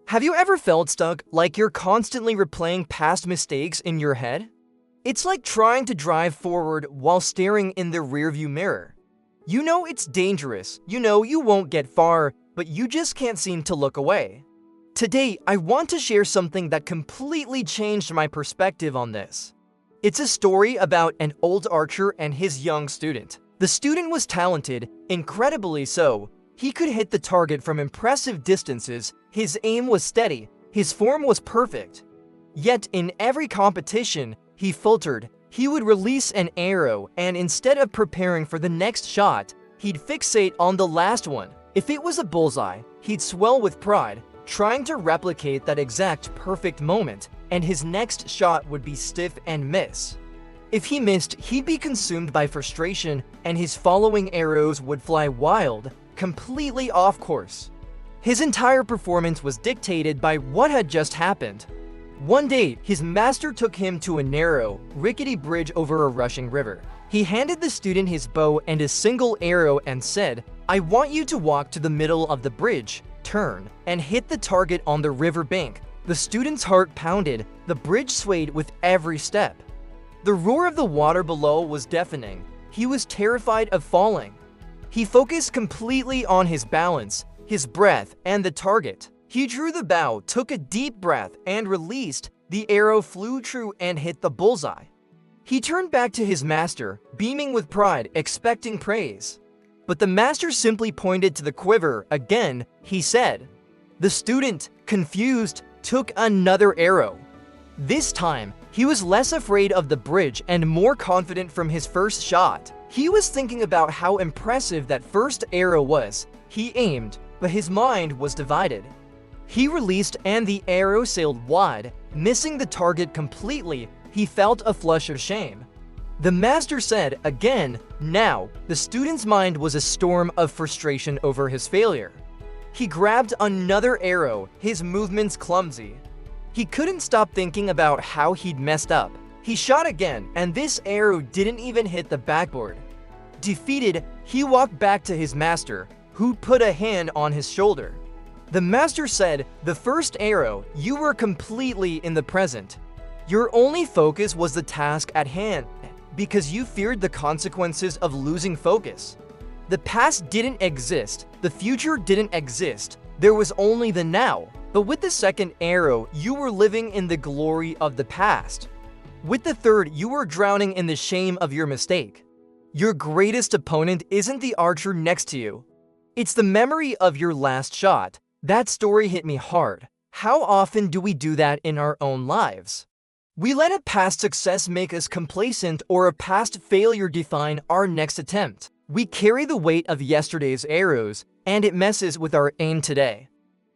Have you ever felt stuck, like you're constantly replaying past mistakes in your head? It's like trying to drive forward while staring in the rearview mirror. You know it's dangerous, you know you won't get far, but you just can't seem to look away. Today, I want to share something that completely changed my perspective on this. It's a story about an old archer and his young student. The student was talented, incredibly so. He could hit the target from impressive distances, his aim was steady, his form was perfect. Yet in every competition, he faltered. He would release an arrow, and instead of preparing for the next shot, he'd fixate on the last one. If it was a bullseye, he'd swell with pride, trying to replicate that exact perfect moment, and his next shot would be stiff and miss. If he missed, he'd be consumed by frustration, and his following arrows would fly wild, completely off course. His entire performance was dictated by what had just happened. One day, his master took him to a narrow, rickety bridge over a rushing river. He handed the student his bow and a single arrow and said, "I want you to walk to the middle of the bridge, turn, and hit the target on the river bank." The student's heart pounded. The bridge swayed with every step. The roar of the water below was deafening. He was terrified of falling. He focused completely on his balance, his breath, and the target. He drew the bow, took a deep breath, and released. The arrow flew true and hit the bullseye. He turned back to his master, beaming with pride, expecting praise. But the master simply pointed to the quiver. Again, he said. The student, confused, took another arrow. This time, he was less afraid of the bridge and more confident from his first shot. He was thinking about how impressive that first arrow was. He aimed, but his mind was divided. He released and the arrow sailed wide, missing the target completely. He felt a flush of shame. The master said again. Now, the student's mind was a storm of frustration over his failure. He grabbed another arrow, his movements clumsy. He couldn't stop thinking about how he'd messed up. He shot again, and this arrow didn't even hit the backboard. Defeated, he walked back to his master, who put a hand on his shoulder. The master said, "The first arrow, you were completely in the present. Your only focus was the task at hand, because you feared the consequences of losing focus. The past didn't exist, the future didn't exist, there was only the now. But with the second arrow, you were living in the glory of the past. With the third, you were drowning in the shame of your mistake. Your greatest opponent isn't the archer next to you. It's the memory of your last shot." That story hit me hard. How often do we do that in our own lives? We let a past success make us complacent or a past failure define our next attempt. We carry the weight of yesterday's arrows, and it messes with our aim today.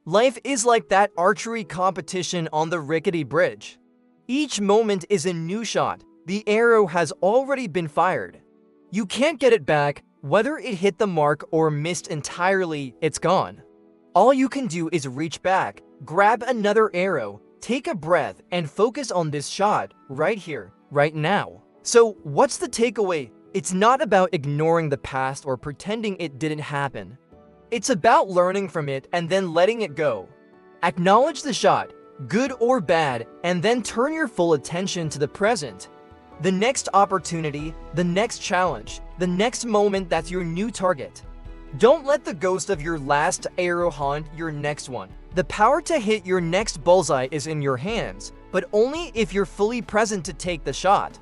Life is like that archery competition on the rickety bridge. Each moment is a new shot. The arrow has already been fired. You can't get it back. Whether it hit the mark or missed entirely, it's gone. All you can do is reach back, grab another arrow, take a breath, and focus on this shot right here, right now. So, what's the takeaway? It's not about ignoring the past or pretending it didn't happen. It's about learning from it and then letting it go. Acknowledge the shot, good or bad, and then turn your full attention to the present. The next opportunity, the next challenge, the next moment that's your new target. Don't let the ghost of your last arrow haunt your next one. The power to hit your next bullseye is in your hands, but only if you're fully present to take the shot.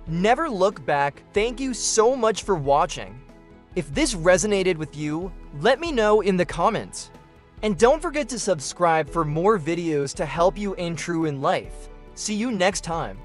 Never look back. Thank you so much for watching. If this resonated with you, let me know in the comments. And don't forget to subscribe for more videos to help you aim true in life. See you next time.